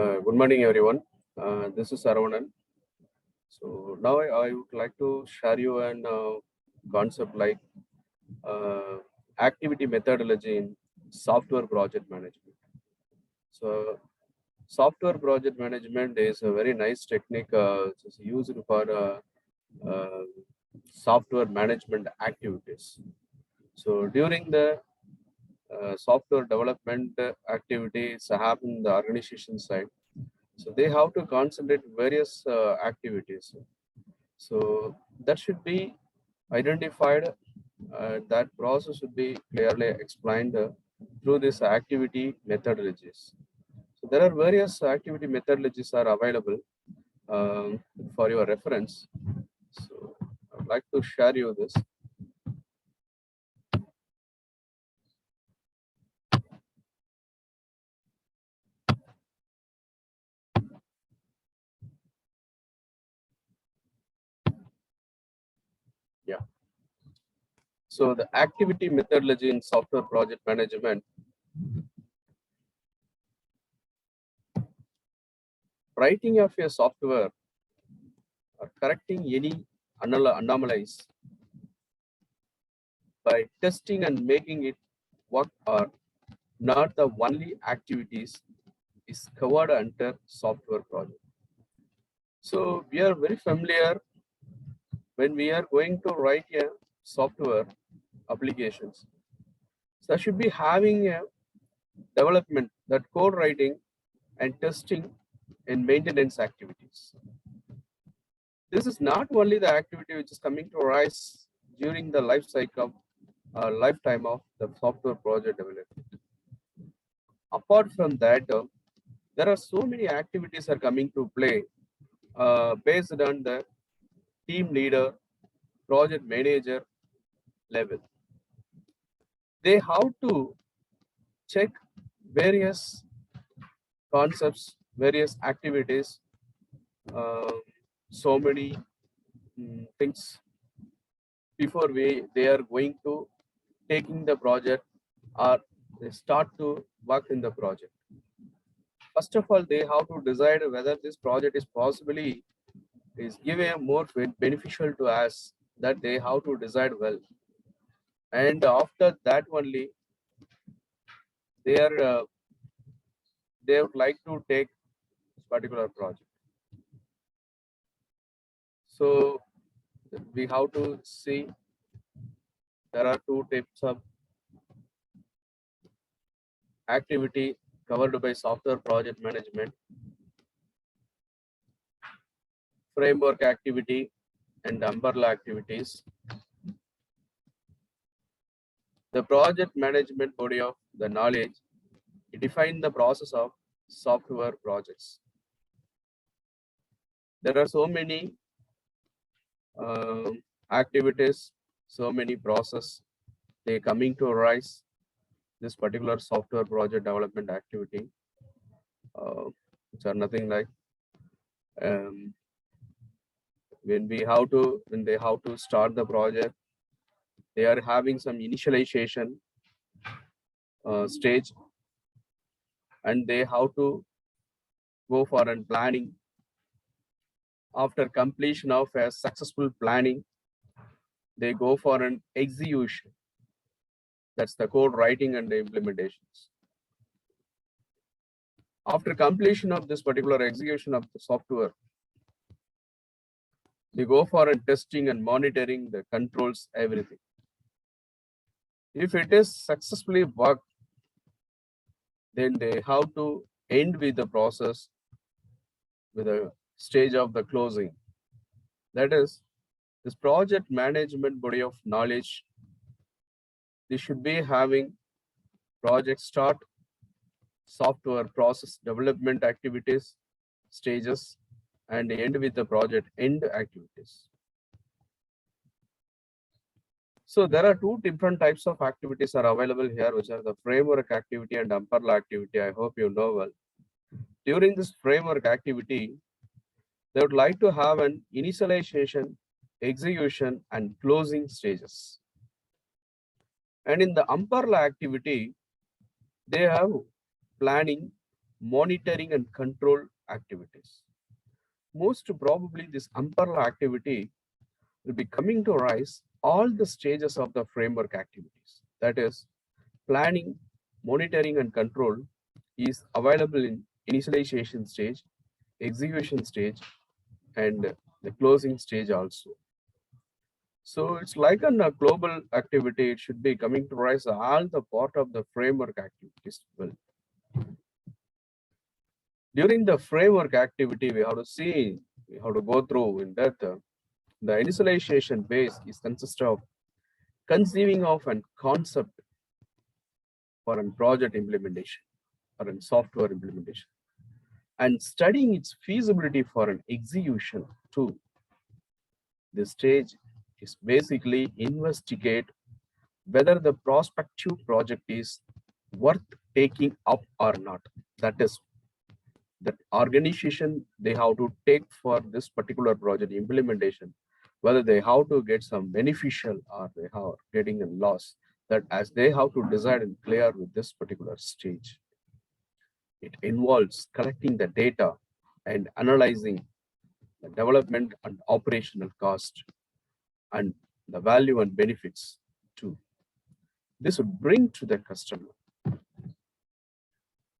Good morning, everyone. This is Saravanan. So now I would like to share you an concept like uh, activity methodology in software project management. So software project management is a very nice technique which is used for uh, software management activities. So during the software development activities happen in the organization side. So they have to concentrate various activities. So that should be identified. That process should be clearly explained through this activity methodologies. So there are various activity methodologies are available for your reference. So I would like to share you this. Yeah. So the activity methodology in software project management. Writing of a software or correcting any anomalies by testing and making it work are not the only activities is covered under software project. So we are very familiar when we are going to write a software applications. So I should be having a development, that code writing and testing and maintenance activities. This is not only the activity which is coming to rise during the life cycle, lifetime of the software project development. Apart from that, there are so many activities are coming to play based on the team leader, project manager level. They have to check various concepts, various activities, so many things before they are going to taking the project or they start to work in the project. First of all, they have to decide whether this project is possibly is given more beneficial to us, that they have to decide well. And after that only, they would like to take this particular project. So we have to see there are two types of activity covered by software project management: framework activity and umbrella activities. The project management body of the knowledge define the process of software projects. There are so many activities, so many process they coming to arise this particular software project development activity, which are nothing like when they have to start the project, they are having some initialization stage, and they have to go for a planning. After completion of a successful planning, they go for an execution. That's the code writing and the implementations. After completion of this particular execution of the software, they go for a testing and monitoring the controls, everything. If it is successfully worked, then they have to end with the process with a stage of the closing. That is, this project management body of knowledge, they should be having project start, software process development activities, stages, and end with the project end activities. So there are two different types of activities are available here, which are the framework activity and umbrella activity. I hope you know well. During this framework activity, they would like to have an initialization, execution, and closing stages. And in the umbrella activity, they have planning, monitoring and control activities. Most probably this umbrella activity will be coming to rise all the stages of the framework activities. That is, planning, monitoring and control is available in initialization stage, execution stage, and the closing stage also. So it's like a global activity. It should be coming to rise all the part of the framework activities. Well, during the framework activity, we have to go through in depth. The initialization phase is consists of conceiving of a concept for a project implementation or a software implementation and studying its feasibility for an execution too. This stage is basically investigate whether the prospective project is worth taking up or not. That is, that organization they have to take for this particular project implementation, whether they have to get some beneficial or they are getting a loss, that as they have to decide and clear with this particular stage. It involves collecting the data and analyzing the development and operational cost and the value and benefits too. This would bring to the customer.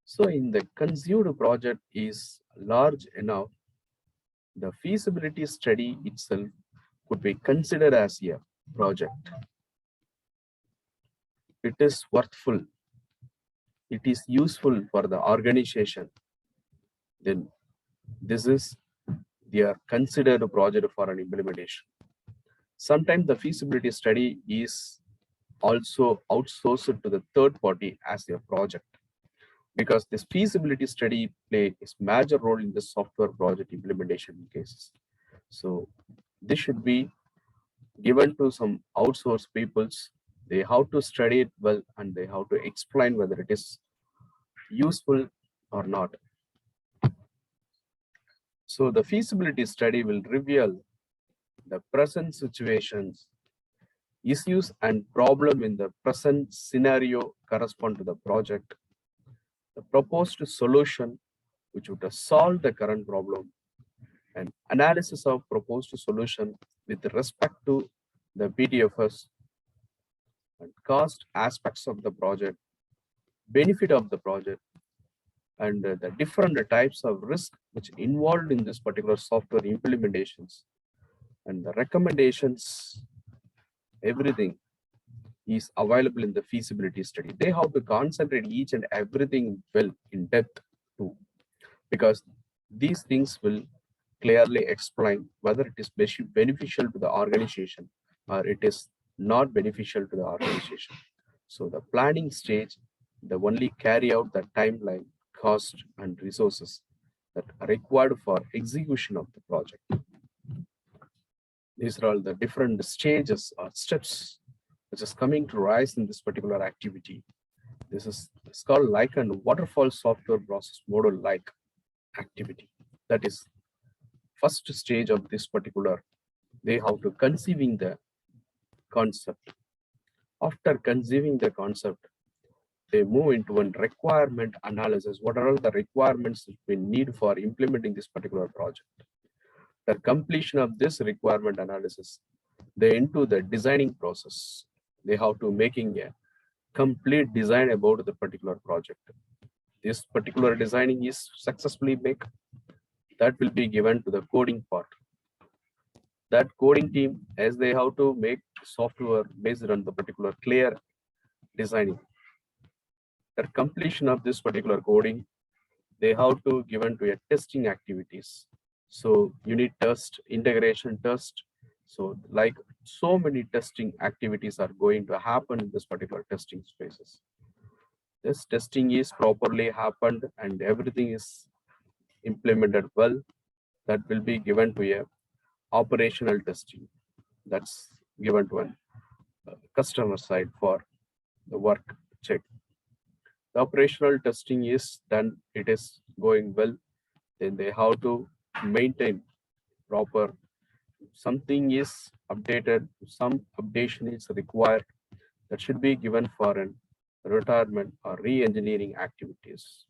So in the conceived project is large enough, the feasibility study itself could be considered as a project. It is worthful, it is useful for the organization, then this is they are considered a project for an implementation. Sometimes the feasibility study is also outsourced to the third party as a project, because this feasibility study plays a major role in the software project implementation cases. So this should be given to some outsourced peoples. They have to study it well and they have to explain whether it is useful or not. So the feasibility study will reveal the present situations, issues and problem in the present scenario correspond to the project, the proposed solution which would solve the current problem, and analysis of proposed solution with respect to the BTFS and cost aspects of the project, benefit of the project, and the different types of risk which involved in this particular software implementations, and the recommendations, everything is available in the feasibility study. They have to concentrate each and everything well in depth too, because these things will clearly explain whether it is beneficial to the organization or it is not beneficial to the organization. So the planning stage, they only carry out the timeline, cost and resources that are required for execution of the project. These are all the different stages or steps which is coming to rise in this particular activity. This is it's called like a waterfall software process model like activity. That is first stage of this particular, they have to conceiving the concept. After conceiving the concept, they move into a requirement analysis. What are all the requirements that we need for implementing this particular project? The completion of this requirement analysis, they into the designing process. They have to making a complete design about the particular project. This particular designing is successfully made, that will be given to the coding part. That coding team, as they have to make software based on the particular clear designing. The completion of this particular coding, they have to given to a testing activities. So unit test, integration test. So like so many testing activities are going to happen in this particular testing spaces. This testing is properly happened and everything is implemented well, that will be given to a operational testing. That's given to a customer side for the work check. The operational testing is done, it is going well, then they have to maintain proper, something is updated, some updation is required, that should be given for an retirement or re-engineering activities.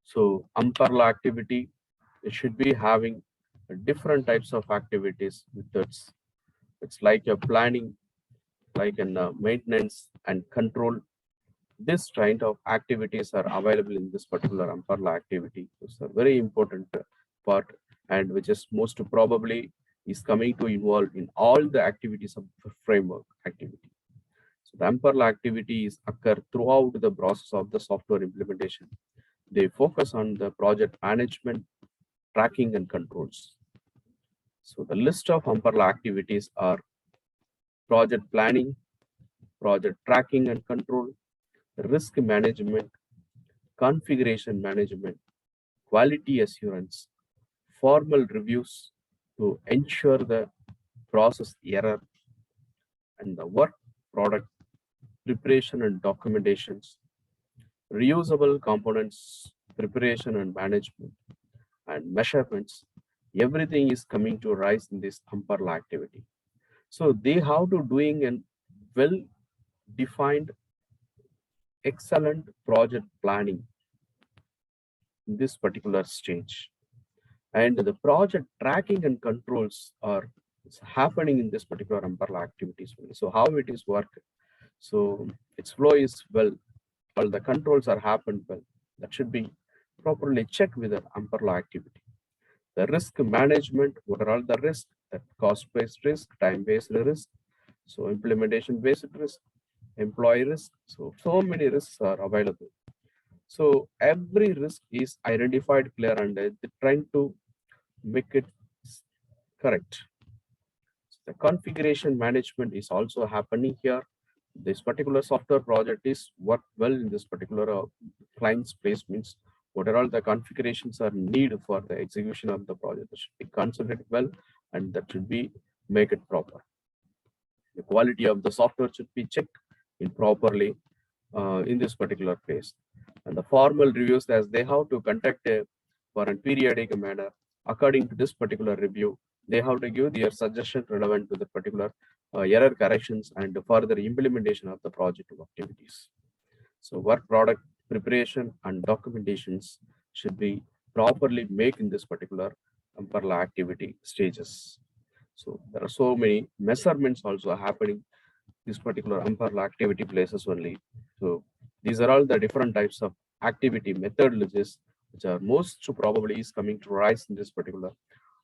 So umbrella activity, it should be having different types of activities with its. It's like a planning, like in maintenance and control. This kind of activities are available in this particular umbrella activity. It's a very important part, and which is most probably is coming to involve in all the activities of the framework activity. So the umbrella activities occur throughout the process of the software implementation. They focus on the project management, tracking, and controls. So the list of umbrella activities are project planning, project tracking and control, risk management, configuration management, quality assurance, formal reviews to ensure the process error, and the work product preparation and documentations, reusable components preparation and management, and measurements. Everything is coming to rise in this umbrella activity. So they have to doing a well defined excellent project planning in this particular stage, and the project tracking and controls are happening in this particular umbrella activities only. So how it is work, so its flow is well, all the controls are happened well, that should be properly checked with the umbrella activity. The risk management, what are all the risks, that cost based risk, time based risk, so implementation based risk, employee risk, so many risks are available. So every risk is identified clear, and they're trying to make it correct. The configuration management is also happening here. This particular software project is work well in this particular client space, means what are all the configurations are needed for the execution of the project, that should be considered well, and that should be make it proper. The quality of the software should be checked in properly in this particular phase. And the formal reviews, as they have to conduct for a periodic manner according to this particular review, they have to give their suggestion relevant to the particular error corrections and further implementation of the project activities. So work product preparation and documentations should be properly made in this particular umbrella activity stages. So there are so many measurements also happening this particular umbrella activity places only. So these are all the different types of activity methodologies which are most probably is coming to rise in this particular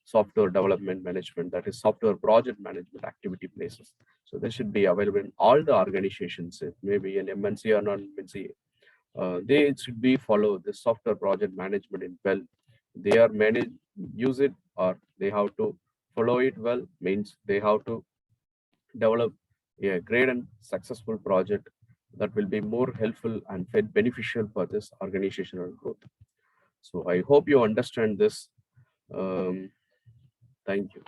software development management, that is software project management activity places. So they should be available in all the organizations, it may be an MNC or non-MNC. They should be follow the software project management in well. They are manage use it, or they have to follow it well, means they have to develop a great and successful project that will be more helpful and beneficial for this organizational growth. So I hope you understand this. Thank you.